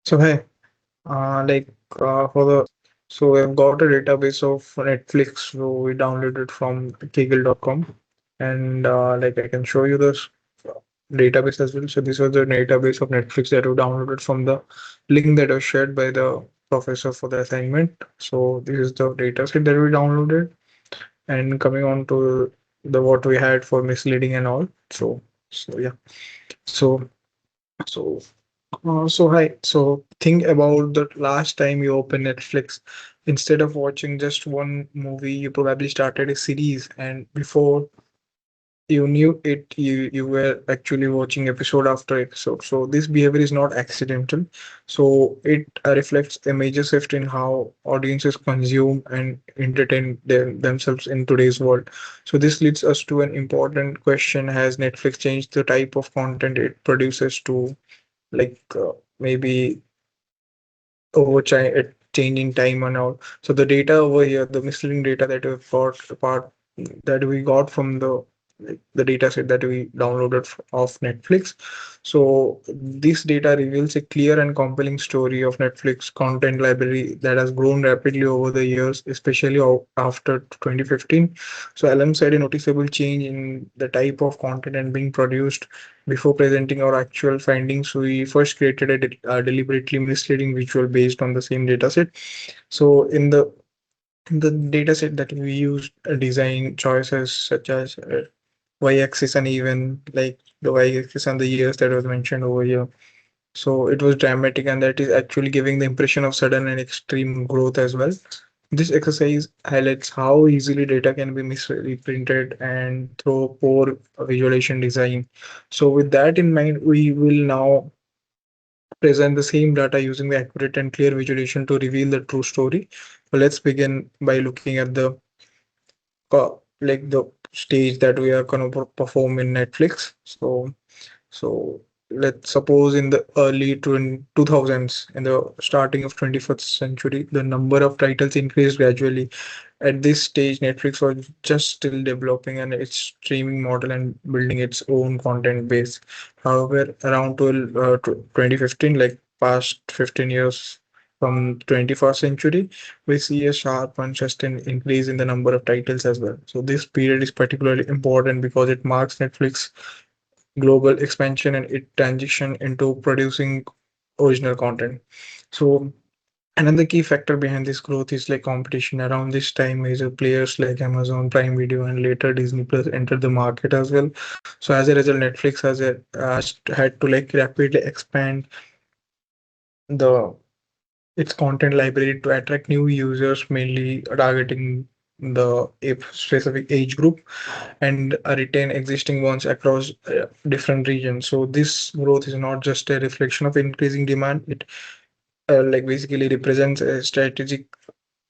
So hey, for the so we've got a database of Netflix. So we downloaded from Kaggle.com, and I can show you this database as well. So this was the database of Netflix that we downloaded from the link that was shared by the professor for the assignment. So this is the dataset that we downloaded, and coming on to the what we had for misleading and all. So yeah. So so hi. So think about the last time you opened Netflix. Instead of watching just one movie, you probably started a series, and before you knew it, you were actually watching episode after episode. So this behavior is not accidental. So it reflects a major shift in how audiences consume and entertain themselves in today's world. So this leads us to an important question: has Netflix changed the type of content it produces to like maybe changing time and all. So the data over here, the misleading data that we've got apart that we got from the data set that we downloaded of Netflix. So this data reveals a clear and compelling story of Netflix content library that has grown rapidly over the years, especially after 2015. So alongside a noticeable change in the type of content and being produced, before presenting our actual findings, we first created a deliberately misleading visual based on the same dataset. So in the dataset that we used, design choices such as y-axis and even like the y-axis and the years that was mentioned over here. So it was dramatic, and that is actually giving the impression of sudden and extreme growth as well. This exercise highlights how easily data can be misreprinted and through poor visualization design. So with that in mind, we will now present the same data using the accurate and clear visualization to reveal the true story. So let's begin by looking at the stage that we are going to perform in Netflix. So let's suppose in the early 2000s, in the starting of 21st century, the number of titles increased gradually. At this stage, Netflix was just still developing and its streaming model and building its own content base. However, around 2015, like past 15 years from 21st century, we see a sharp and sustained increase in the number of titles as well. So this period is particularly important because it marks Netflix global expansion and it transition into producing original content. So another key factor behind this growth is like competition. Around this time, major players like Amazon Prime Video and later Disney Plus entered the market as well. So as a result, Netflix had to like rapidly expand the its content library to attract new users, mainly targeting the specific age group and retain existing ones across different regions. So this growth is not just a reflection of increasing demand; it basically represents a strategic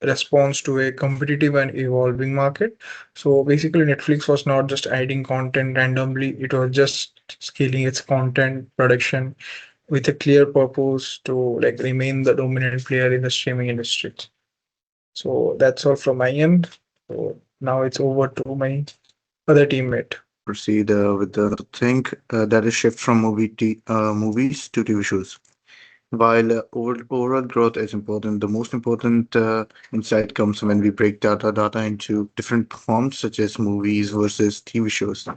response to a competitive and evolving market. So basically, Netflix was not just adding content randomly; it was just scaling its content production with a clear purpose to like remain the dominant player in the streaming industry. So that's all from my end. So now it's over to my other teammate. Proceed with the thing that is shift from movies to TV shows. While overall growth is important, the most important insight comes when we break data into different forms, such as movies versus TV shows.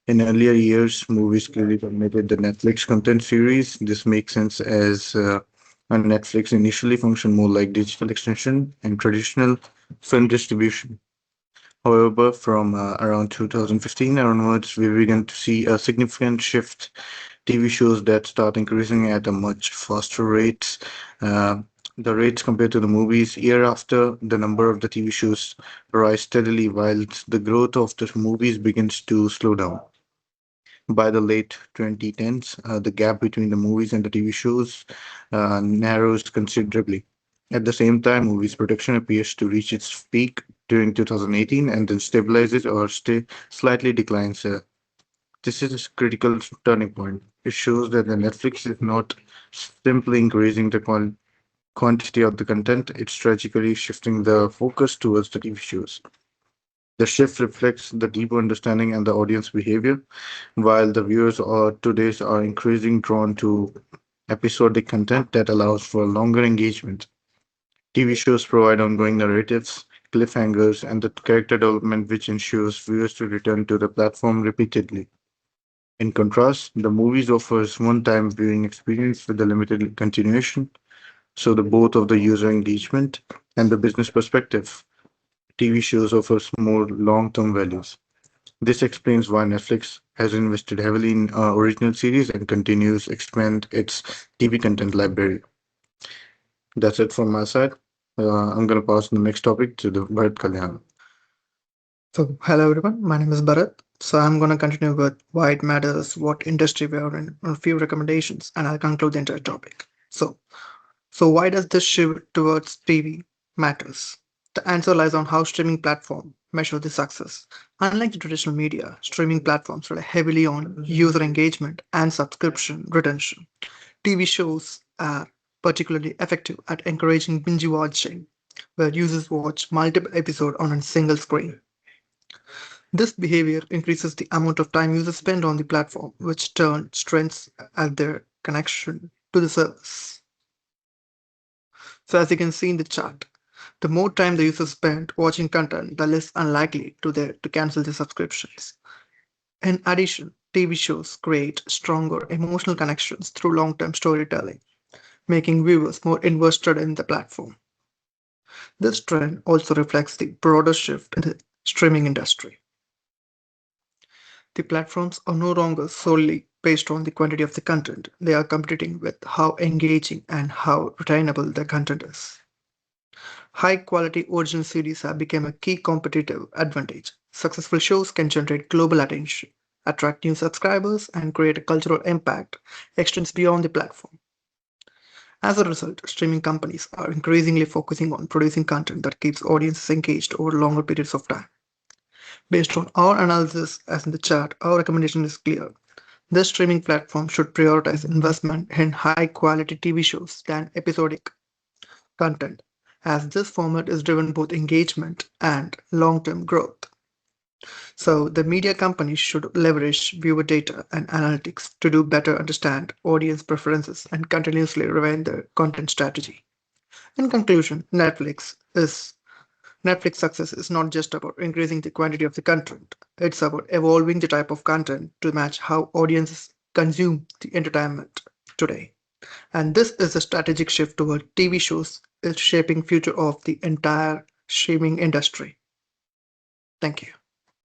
In earlier years, movies clearly dominated the Netflix content series. This makes sense as Netflix initially functioned more like digital extension and traditional film distribution. However, from around 2015 onwards, we began to see a significant shift. TV shows that start increasing at a much faster rate. Uh, the rates compared to the movies, year after, the number of the TV shows rise steadily, while the growth of the movies begins to slow down. By the late 2010s, the gap between the movies and the TV shows narrows considerably. At the same time, movies production appears to reach its peak during 2018 and then stabilizes or stay slightly declines. This is a critical turning point. It shows that the Netflix is not simply increasing the quantity of the content, it's strategically shifting the focus towards the TV shows. The shift reflects the deeper understanding and the audience behavior, while the viewers are today's are increasing drawn to episodic content that allows for longer engagement. TV shows provide ongoing narratives, cliffhangers, and the character development which ensures viewers to return to the platform repeatedly. In contrast, the movies offers one-time viewing experience with a limited continuation, so the both of the user engagement and the business perspective. TV shows offers more long-term values. This explains why Netflix has invested heavily in original series and continues expand its TV content library. That's it from my side. I'm going to pass the next topic to the Bharat Kalyan. So, hello everyone, my name is Bharat. So, I'm going to continue with why it matters, what industry we are in, a few recommendations, and I'll conclude the entire topic. So why does this shift towards TV matters? The answer lies on how streaming platforms measure the success. Unlike the traditional media, streaming platforms rely heavily on user engagement and subscription retention. TV shows are particularly effective at encouraging binge watching, where users watch multiple episodes on a single screen. This behavior increases the amount of time users spend on the platform, which turn strengths at their connection to the service. So as you can see in the chart, the more time the user spend watching content, the less unlikely to cancel their subscriptions. In addition, TV shows create stronger emotional connections through long-term storytelling, making viewers more invested in the platform. This trend also reflects the broader shift in the streaming industry. The platforms are no longer solely based on the quantity of the content, they are competing with how engaging and how retainable the content is. High quality original series have become a key competitive advantage. Successful shows can generate global attention, attract new subscribers, and create a cultural impact extends beyond the platform. As a result, streaming companies are increasingly focusing on producing content that keeps audiences engaged over longer periods of time. Based on our analysis, as in the chart, our recommendation is clear. This streaming platform should prioritize investment in high quality TV shows than episodic content, as this format is driven both engagement and long-term growth. So the media companies should leverage viewer data and analytics to do better understand audience preferences and continuously refine their content strategy. In conclusion, Netflix success is not just about increasing the quantity of the content. It's about evolving the type of content to match how audiences consume the entertainment today. And this is a strategic shift toward TV shows is shaping future of the entire streaming industry. Thank you.